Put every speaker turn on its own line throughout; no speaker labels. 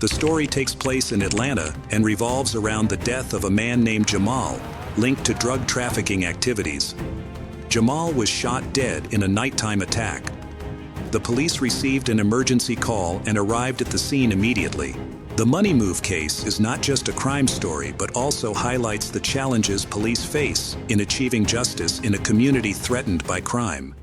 The story takes place in Atlanta and revolves around the death of a man named Jamaal, linked to drug trafficking activities. Jamaal was shot dead in a nighttime attack. The police received an emergency call and arrived at the scene immediately. The Money Move case is not just a crime story, but also highlights the challenges police face in achieving justice in a community threatened by crime.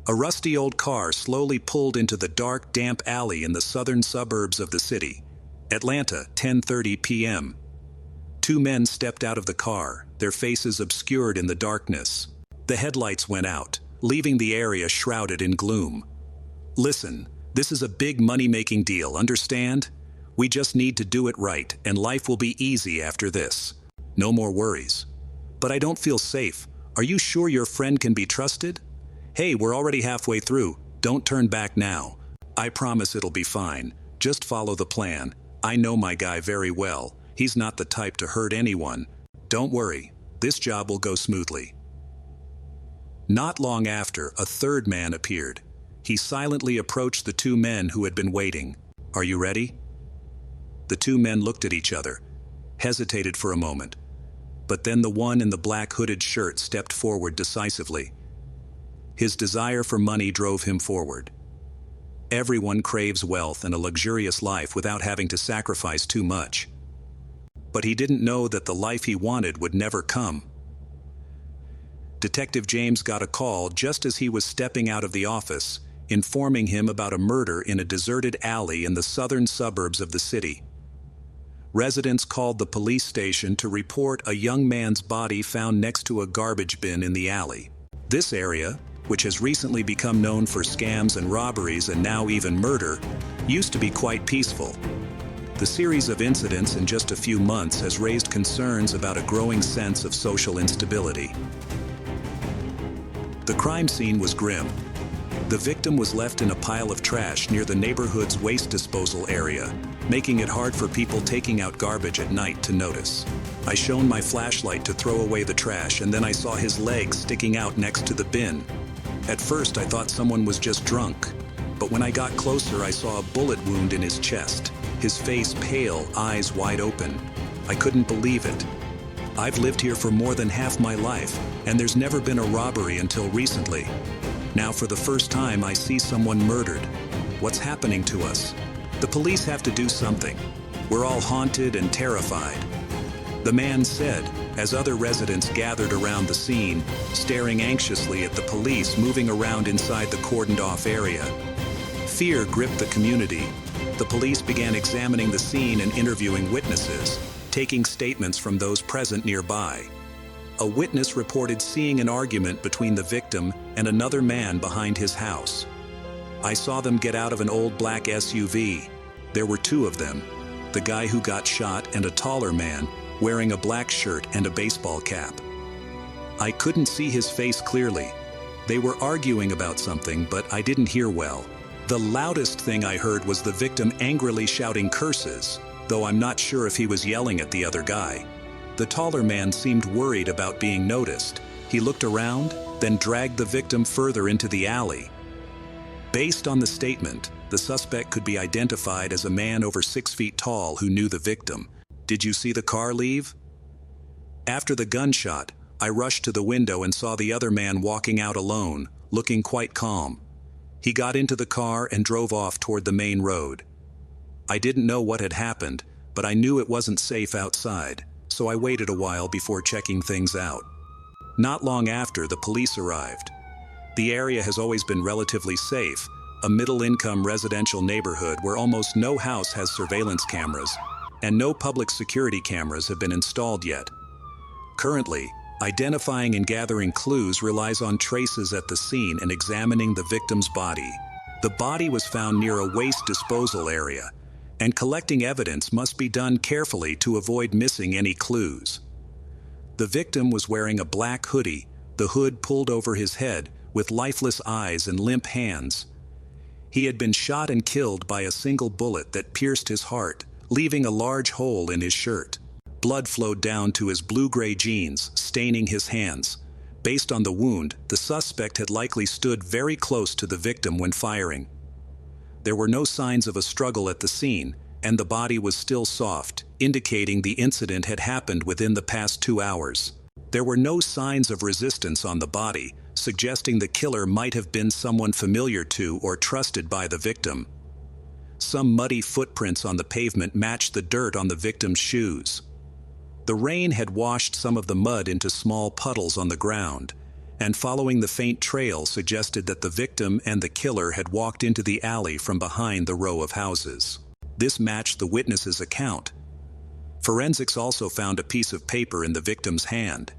A rusty old car slowly pulled into the dark, damp alley in the southern suburbs of the city. Atlanta, 10:30 p.m. Two men stepped out of the car, their faces obscured in the darkness. The headlights went out, leaving the area shrouded in gloom. Listen, this is a big money-making deal, understand? We just need to do it right, and life will be easy after this. No more worries. But I don't feel safe. Are you sure your friend can be trusted? Hey, we're already halfway through. Don't turn back now. I promise it'll be fine. Just follow the plan. I know my guy very well. He's not the type to hurt anyone. Don't worry. This job will go smoothly. Not long after, a third man appeared. He silently approached the two men who had been waiting. Are you ready? The two men looked at each other, hesitated for a moment. But then the one in the black hooded shirt stepped forward decisively. His desire for money drove him forward. Everyone craves wealth and a luxurious life without having to sacrifice too much. But he didn't know that the life he wanted would never come. Detective James got a call just as he was stepping out of the office, informing him about a murder in a deserted alley in the southern suburbs of the city. Residents called the police station to report a young man's body found next to a garbage bin in the alley. This area, which has recently become known for scams and robberies and now even murder, used to be quite peaceful. The series of incidents in just a few months has raised concerns about a growing sense of social instability. The crime scene was grim. The victim was left in a pile of trash near the neighborhood's waste disposal area, making it hard for people taking out garbage at night to notice. I shone my flashlight to throw away the trash, and then I saw his legs sticking out next to the bin. At first, I thought someone was just drunk, but when I got closer, I saw a bullet wound in his chest, his face pale, eyes wide open. I couldn't believe it. I've lived here for more than half my life, and there's never been a robbery until recently. Now, for the first time, I see someone murdered. What's happening to us? The police have to do something. We're all haunted and terrified. The man said, as other residents gathered around the scene, staring anxiously at the police moving around inside the cordoned-off area. Fear gripped the community. The police began examining the scene and interviewing witnesses, taking statements from those present nearby. A witness reported seeing an argument between the victim and another man behind his house. I saw them get out of an old black SUV. There were two of them, the guy who got shot and a taller man, wearing a black shirt and a baseball cap. I couldn't see his face clearly. They were arguing about something, but I didn't hear well. The loudest thing I heard was the victim angrily shouting curses, though I'm not sure if he was yelling at the other guy. The taller man seemed worried about being noticed. He looked around, then dragged the victim further into the alley. Based on the statement, the suspect could be identified as a man over 6 feet tall who knew the victim. Did you see the car leave? After the gunshot, I rushed to the window and saw the other man walking out alone, looking quite calm. He got into the car and drove off toward the main road. I didn't know what had happened, but I knew it wasn't safe outside, so I waited a while before checking things out. Not long after, the police arrived. The area has always been relatively safe, a middle-income residential neighborhood where almost no house has surveillance cameras, and no public security cameras have been installed yet. Currently, identifying and gathering clues relies on traces at the scene and examining the victim's body. The body was found near a waste disposal area, and collecting evidence must be done carefully to avoid missing any clues. The victim was wearing a black hoodie, the hood pulled over his head, with lifeless eyes and limp hands. He had been shot and killed by a single bullet that pierced his heart, leaving a large hole in his shirt. Blood flowed down to his blue-gray jeans, staining his hands. Based on the wound, the suspect had likely stood very close to the victim when firing. There were no signs of a struggle at the scene, and the body was still soft, indicating the incident had happened within the past 2 hours. There were no signs of resistance on the body, suggesting the killer might have been someone familiar to or trusted by the victim. Some muddy footprints on the pavement matched the dirt on the victim's shoes. The rain had washed some of the mud into small puddles on the ground, and following the faint trail suggested that the victim and the killer had walked into the alley from behind the row of houses. This matched the witness's account. Forensics also found a piece of paper in the victim's hand.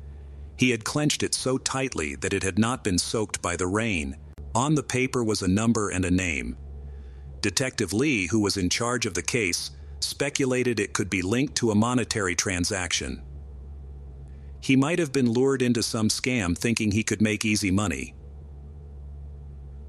He had clenched it so tightly that it had not been soaked by the rain. On the paper was a number and a name. Detective Lee, who was in charge of the case, speculated it could be linked to a monetary transaction. He might have been lured into some scam thinking he could make easy money.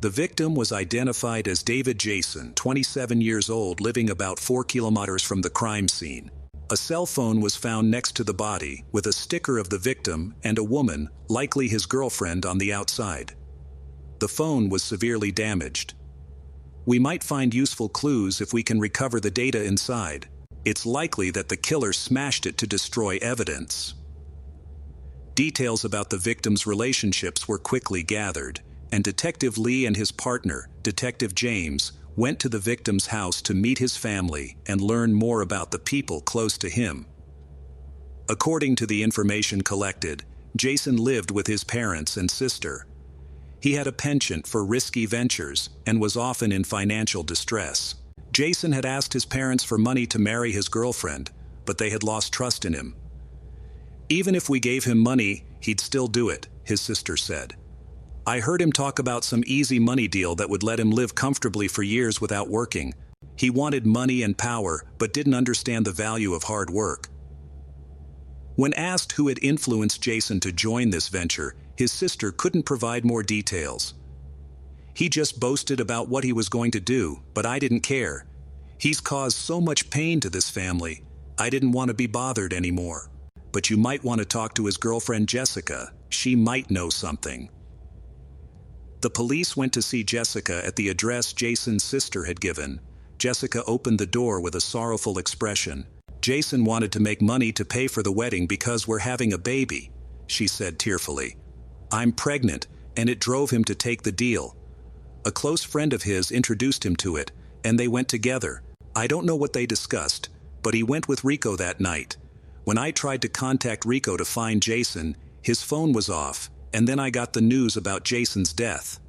The victim was identified as David Jason, 27 years old, living about 4 kilometers from the crime scene. A cell phone was found next to the body, with a sticker of the victim and a woman, likely his girlfriend, on the outside. The phone was severely damaged. We might find useful clues if we can recover the data inside. It's likely that the killer smashed it to destroy evidence. Details about the victim's relationships were quickly gathered, and Detective Lee and his partner, Detective James, went to the victim's house to meet his family and learn more about the people close to him. According to the information collected, Jason lived with his parents and sister. He had a penchant for risky ventures and was often in financial distress. Jason had asked his parents for money to marry his girlfriend, but they had lost trust in him. "Even if we gave him money, he'd still do it," his sister said. "I heard him talk about some easy money deal that would let him live comfortably for years without working. He wanted money and power, but didn't understand the value of hard work." When asked who had influenced Jason to join this venture, his sister couldn't provide more details. "He just boasted about what he was going to do, but I didn't care. He's caused so much pain to this family. I didn't want to be bothered anymore. But you might want to talk to his girlfriend Jessica. She might know something." The police went to see Jessica at the address Jason's sister had given. Jessica opened the door with a sorrowful expression. "Jason wanted to make money to pay for the wedding because we're having a baby," she said tearfully. "I'm pregnant, and it drove him to take the deal. A close friend of his introduced him to it, and they went together. I don't know what they discussed, but he went with Rico that night. When I tried to contact Rico to find Jason, his phone was off, and then I got the news about Jason's death."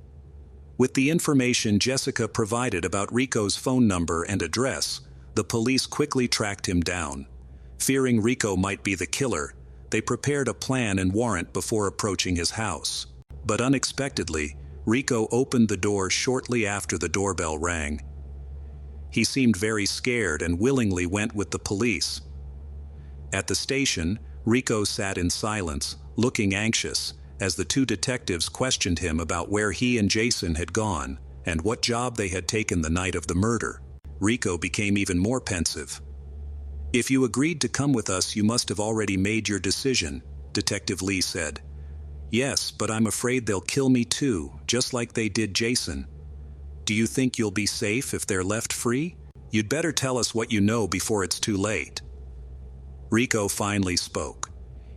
With the information Jessica provided about Rico's phone number and address, the police quickly tracked him down. Fearing Rico might be the killer, they prepared a plan and warrant before approaching his house. But unexpectedly, Rico opened the door shortly after the doorbell rang. He seemed very scared and willingly went with the police. At the station, Rico sat in silence, looking anxious, as the two detectives questioned him about where he and Jason had gone and what job they had taken the night of the murder. Rico became even more pensive. "If you agreed to come with us, you must have already made your decision," Detective Lee said. "Yes, but I'm afraid they'll kill me too, just like they did Jason." "Do you think you'll be safe if they're left free? You'd better tell us what you know before it's too late." Rico finally spoke.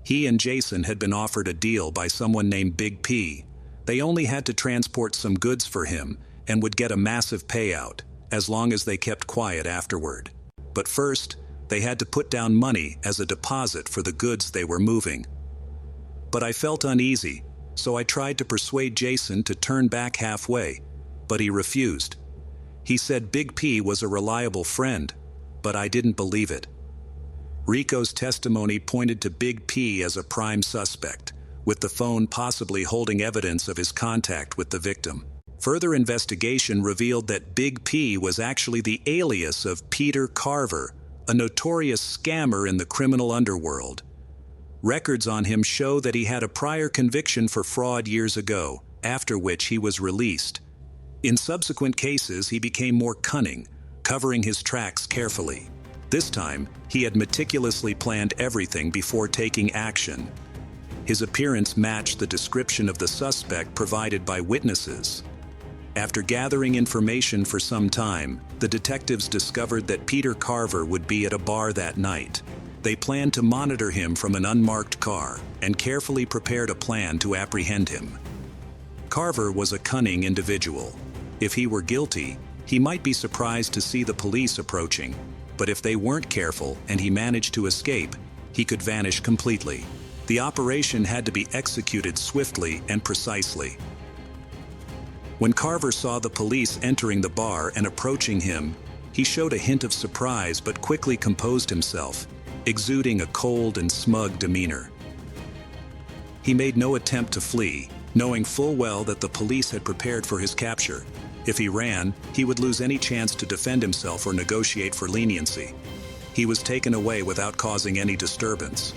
He and Jason had been offered a deal by someone named Big P. They only had to transport some goods for him and would get a massive payout, as long as they kept quiet afterward. But first, they had to put down money as a deposit for the goods they were moving. But I felt uneasy, so I tried to persuade Jason to turn back halfway, but he refused. He said Big P was a reliable friend, but I didn't believe it. Rico's testimony pointed to Big P as a prime suspect, with the phone possibly holding evidence of his contact with the victim. Further investigation revealed that Big P was actually the alias of Peter Carver, a notorious scammer in the criminal underworld. Records on him show that he had a prior conviction for fraud years ago, after which he was released. In subsequent cases, he became more cunning, covering his tracks carefully. This time, he had meticulously planned everything before taking action. His appearance matched the description of the suspect provided by witnesses. After gathering information for some time, the detectives discovered that Peter Carver would be at a bar that night. They planned to monitor him from an unmarked car and carefully prepared a plan to apprehend him. Carver was a cunning individual. If he were guilty, he might be surprised to see the police approaching, but if they weren't careful and he managed to escape, he could vanish completely. The operation had to be executed swiftly and precisely. When Carver saw the police entering the bar and approaching him, he showed a hint of surprise but quickly composed himself, exuding a cold and smug demeanor. He made no attempt to flee, knowing full well that the police had prepared for his capture. If he ran, he would lose any chance to defend himself or negotiate for leniency. He was taken away without causing any disturbance.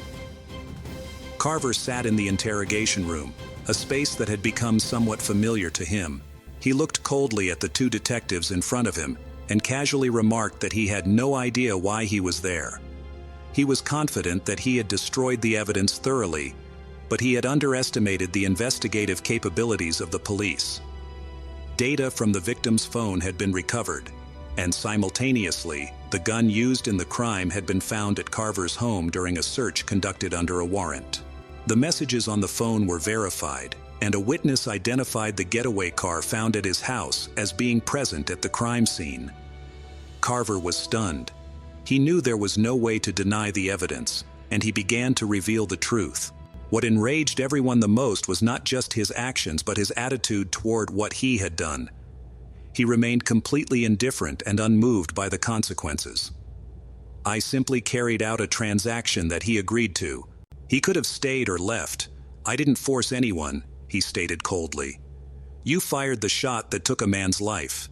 Carver sat in the interrogation room, a space that had become somewhat familiar to him. He looked coldly at the two detectives in front of him and casually remarked that he had no idea why he was there. He was confident that he had destroyed the evidence thoroughly, but he had underestimated the investigative capabilities of the police. Data from the victim's phone had been recovered, and simultaneously, the gun used in the crime had been found at Carver's home during a search conducted under a warrant. The messages on the phone were verified, and a witness identified the getaway car found at his house as being present at the crime scene. Carver was stunned. He knew there was no way to deny the evidence, and he began to reveal the truth. What enraged everyone the most was not just his actions but his attitude toward what he had done. He remained completely indifferent and unmoved by the consequences. "I simply carried out a transaction that he agreed to. He could have stayed or left. I didn't force anyone," he stated coldly. "You fired the shot that took a man's life.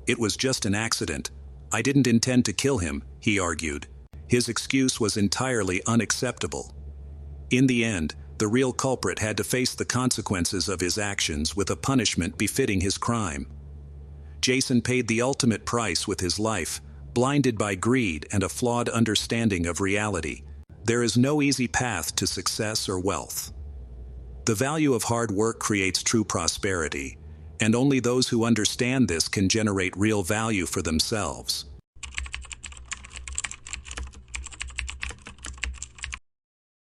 It was just an accident. I didn't intend to kill him," he argued. His excuse was entirely unacceptable. In the end, the real culprit had to face the consequences of his actions with a punishment befitting his crime. Jason paid the ultimate price with his life, blinded by greed and a flawed understanding of reality. There is no easy path to success or wealth. The value of hard work creates true prosperity, and only those who understand this can generate real value for themselves.